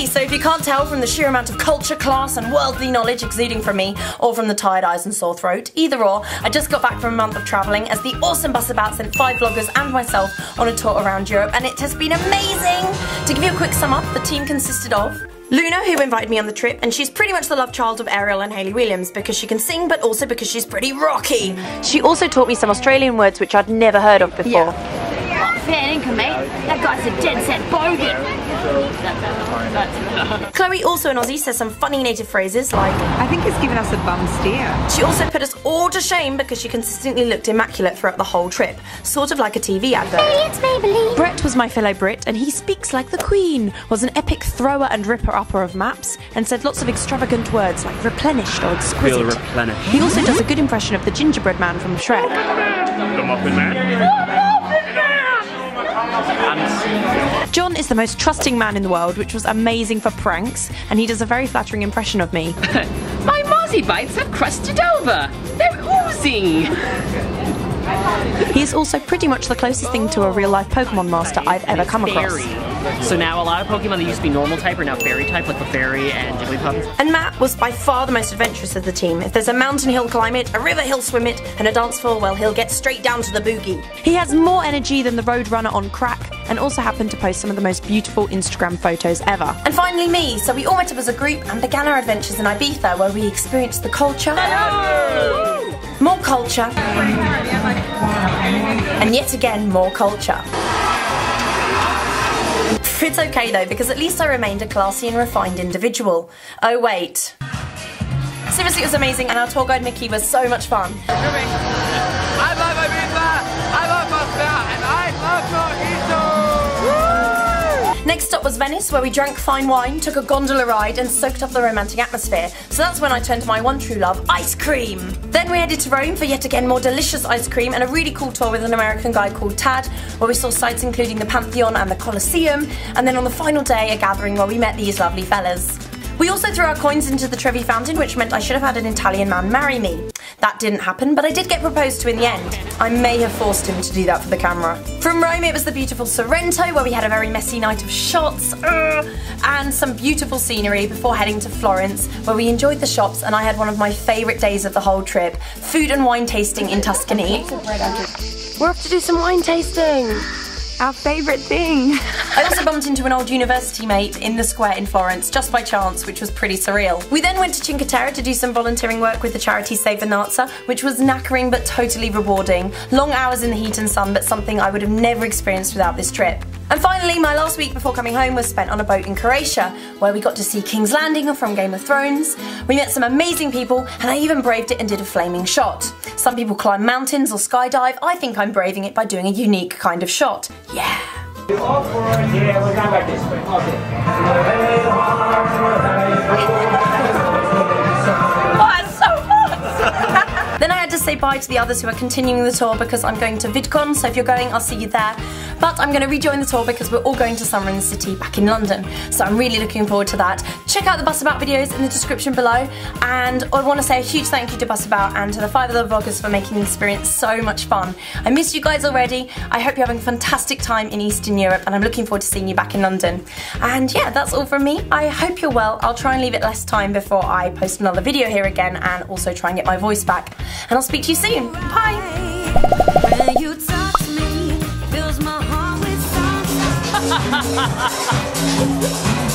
Okay, so if you can't tell from the sheer amount of culture, class and worldly knowledge exuding from me, or from the tired eyes and sore throat, either or, I just got back from a month of travelling as the awesome Busabout sent 5 vloggers and myself on a tour around Europe, and it has been amazing! To give you a quick sum up, the team consisted of Luna, who invited me on the trip, and she's pretty much the love child of Ariel and Hayley Williams because she can sing, but also because she's pretty rocky. She also taught me some Australian words which I'd never heard of before. Yeah. Fair income, mate. That guy's a dead set bogan. Chloe, also an Aussie, says some funny native phrases like, I think it's given us a bum steer. She also put us all to shame because she consistently looked immaculate throughout the whole trip, sort of like a TV advert. It's Maybelline. Brett was my fellow Brit, and he speaks like the Queen, was an epic thrower and ripper-upper of maps, and said lots of extravagant words like replenished or exquisite. Feel replenished. He also does a good impression of the gingerbread man from Shrek. The Muffin Man. John is the most trusting man in the world, which was amazing for pranks, and he does a very flattering impression of me. My mozzie bites have crusted over. They're oozing. He is also pretty much the closest thing to a real-life Pokemon master I've ever come across. So now a lot of Pokemon that used to be normal type are now fairy type, like Clefairy and Jigglypuff. And Matt was by far the most adventurous of the team. If there's a mountain, he'll climb it, a river, he'll swim it, and a dance floor, well, he'll get straight down to the boogie. He has more energy than the Roadrunner on crack, and also happened to post some of the most beautiful Instagram photos ever. And finally me, so we all met up as a group and began our adventures in Ibiza, where we experienced the culture, more culture, and yet again more culture. It's okay though, because at least I remained a classy and refined individual. Oh wait. Seriously, it was amazing, and our tour guide Nikki was so much fun. I love Ibiza, I love Busabout, and I love Mojito! Next stop was Venice, where we drank fine wine, took a gondola ride and soaked up the romantic atmosphere. So that's when I turned to my one true love, ice cream. Then we headed to Rome for yet again more delicious ice cream and a really cool tour with an American guy called Tad, where we saw sights including the Pantheon and the Colosseum, and then on the final day a gathering where we met these lovely fellas. We also threw our coins into the Trevi fountain, which meant I should have had an Italian man marry me. That didn't happen, but I did get proposed to in the end. I may have forced him to do that for the camera. From Rome it was the beautiful Sorrento, where we had a very messy night of shots, and some beautiful scenery before heading to Florence, where we enjoyed the shops and I had one of my favourite days of the whole trip, food and wine tasting in Tuscany. We're off to do some wine tasting! Our favourite thing. I also bumped into an old university mate in the square in Florence, just by chance, which was pretty surreal. We then went to Cinque Terre to do some volunteering work with the charity Save the Nazza, which was knackering but totally rewarding. Long hours in the heat and sun, but something I would have never experienced without this trip. And finally, my last week before coming home was spent on a boat in Croatia, where we got to see King's Landing from Game of Thrones. We met some amazing people, and I even braved it and did a flaming shot. Some people climb mountains or skydive. I think I'm braving it by doing a unique kind of shot. Yeah. Yeah, we'll come back this way. Then I had to say bye to the others who are continuing the tour because I'm going to VidCon, so if you're going, I'll see you there. But I'm going to rejoin the tour because we're all going to Summer in the City back in London, so I'm really looking forward to that. Check out the Busabout videos in the description below, and I want to say a huge thank you to Busabout and to the 5 other vloggers for making the experience so much fun. I miss you guys already. I hope you're having a fantastic time in Eastern Europe, and I'm looking forward to seeing you back in London. And yeah, that's all from me. I hope you're well. I'll try and leave it less time before I post another video here again, and also try and get my voice back. And I'll speak to you soon. Bye! When you touch me, fills my heart with songs.